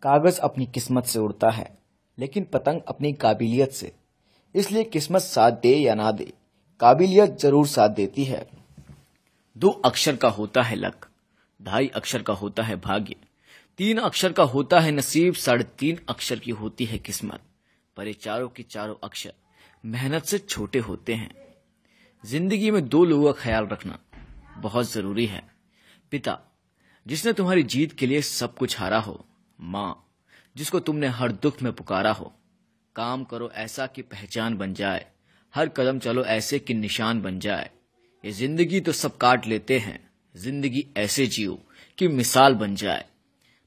कागज अपनी किस्मत से उड़ता है, लेकिन पतंग अपनी काबिलियत से। इसलिए किस्मत साथ दे या ना दे, काबिलियत जरूर साथ देती है। 2 अक्षर का होता है लक, 2.5 अक्षर का होता है भाग्य, 3 अक्षर का होता है नसीब, 3.5 अक्षर की होती है किस्मत। पर ये चारों के चारों अक्षर मेहनत से छोटे होते हैं। जिंदगी में 2 लोगों का ख्याल रखना बहुत जरूरी है। पिता, जिसने तुम्हारी जीत के लिए सब कुछ हारा हो। माँ, जिसको तुमने हर दुख में पुकारा हो। काम करो ऐसा कि पहचान बन जाए, हर कदम चलो ऐसे कि निशान बन जाए। ये जिंदगी तो सब काट लेते हैं, जिंदगी ऐसे जियो कि मिसाल बन जाए।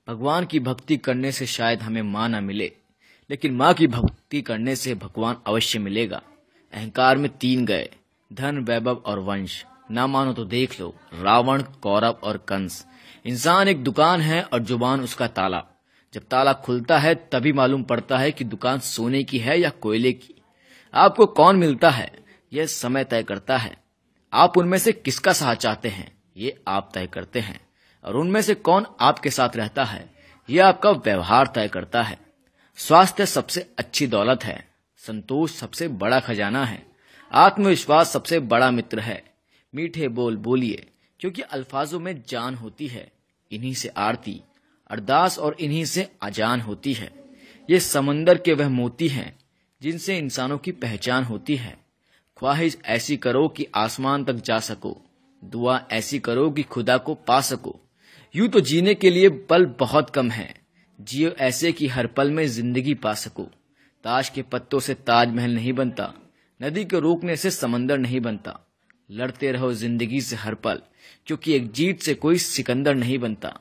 भगवान की भक्ति करने से शायद हमें माँ न मिले, लेकिन माँ की भक्ति करने से भगवान अवश्य मिलेगा। अहंकार में 3 गए, धन, वैभव और वंश। ना मानो तो देख लो, रावण, कौरव और कंस। इंसान एक दुकान है और जुबान उसका ताला। जब ताला खुलता है तभी मालूम पड़ता है कि दुकान सोने की है या कोयले की। आपको कौन मिलता है यह समय तय करता है। आप उनमें से किसका साथ चाहते हैं ये आप तय करते हैं, और उनमें से कौन आपके साथ रहता है यह आपका व्यवहार तय करता है। स्वास्थ्य सबसे अच्छी दौलत है, संतोष सबसे बड़ा खजाना है, आत्मविश्वास सबसे बड़ा मित्र है। मीठे बोल बोलिए, क्योंकि अल्फाजों में जान होती है। इन्हीं से आरती, अरदास और इन्हीं से अजान होती है। ये समंदर के वह मोती हैं जिनसे इंसानों की पहचान होती है। ख्वाहिश ऐसी करो कि आसमान तक जा सको, दुआ ऐसी करो कि खुदा को पा सको। यूं तो जीने के लिए पल बहुत कम है, जियो ऐसे कि हर पल में जिंदगी पा सको। ताश के पत्तों से ताजमहल नहीं बनता, नदी के रोकने से समंदर नहीं बनता। लड़ते रहो जिंदगी से हर पल, क्योंकि एक जीत से कोई सिकंदर नहीं बनता।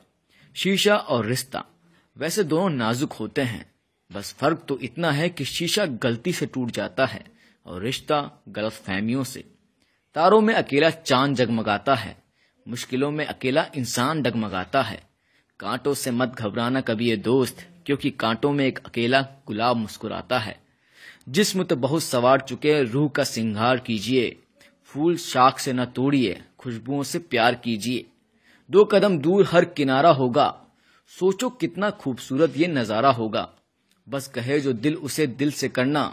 शीशा और रिश्ता वैसे दोनों नाजुक होते हैं, बस फर्क तो इतना है कि शीशा गलती से टूट जाता है और रिश्ता गलतफहमियों से। तारों में अकेला चांद जगमगाता है, मुश्किलों में अकेला इंसान डगमगाता है। कांटों से मत घबराना कभी ये दोस्त, क्योंकि कांटों में एक अकेला गुलाब मुस्कुराता है। जिस्म तो बहुत सवार चुके, रूह का सिंगार कीजिए। फूल शाख से न तोड़िए, खुशबुओं से प्यार कीजिए। 2 कदम दूर हर किनारा होगा, सोचो कितना खूबसूरत ये नजारा होगा। बस कहे जो दिल उसे दिल से करना,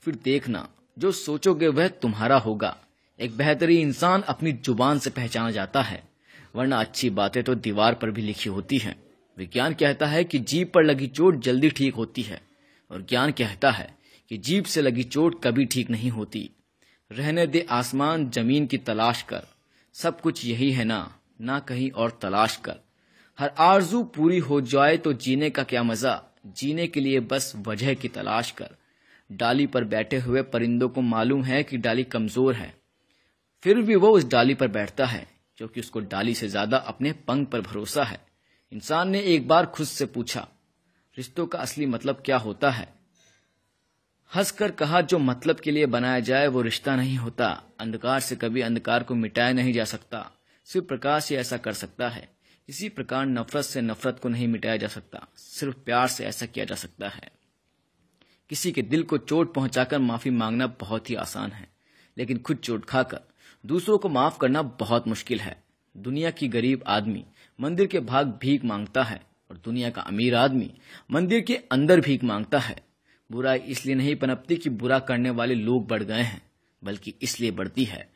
फिर देखना जो सोचोगे वह तुम्हारा होगा। एक बेहतरीन इंसान अपनी जुबान से पहचाना जाता है, वरना अच्छी बातें तो दीवार पर भी लिखी होती हैं। विज्ञान कहता है कि जीभ पर लगी चोट जल्दी ठीक होती है, और ज्ञान कहता है कि जीभ से लगी चोट कभी ठीक नहीं होती। रहने दे आसमान जमीन की तलाश कर, सब कुछ यही है ना कहीं और तलाश कर। हर आरजू पूरी हो जाए तो जीने का क्या मजा, जीने के लिए बस वजह की तलाश कर। डाली पर बैठे हुए परिंदों को मालूम है कि डाली कमजोर है, फिर भी वो उस डाली पर बैठता है, क्योंकि उसको डाली से ज्यादा अपने पंख पर भरोसा है। इंसान ने एक बार खुद से पूछा, रिश्तों का असली मतलब क्या होता है? हंसकर कहा, जो मतलब के लिए बनाया जाए वो रिश्ता नहीं होता। अंधकार से कभी अंधकार को मिटाया नहीं जा सकता, सिर्फ प्रकाश ही ऐसा कर सकता है। इसी प्रकार नफरत से नफरत को नहीं मिटाया जा सकता, सिर्फ प्यार से ऐसा किया जा सकता है। किसी के दिल को चोट पहुंचाकर माफी मांगना बहुत ही आसान है, लेकिन खुद चोट खाकर दूसरों को माफ करना बहुत मुश्किल है। दुनिया की गरीब आदमी मंदिर के बाहर भीख मांगता है, और दुनिया का अमीर आदमी मंदिर के अंदर भीख मांगता है। बुराई इसलिए नहीं पनपती कि बुरा करने वाले लोग बढ़ गए हैं, बल्कि इसलिए बढ़ती है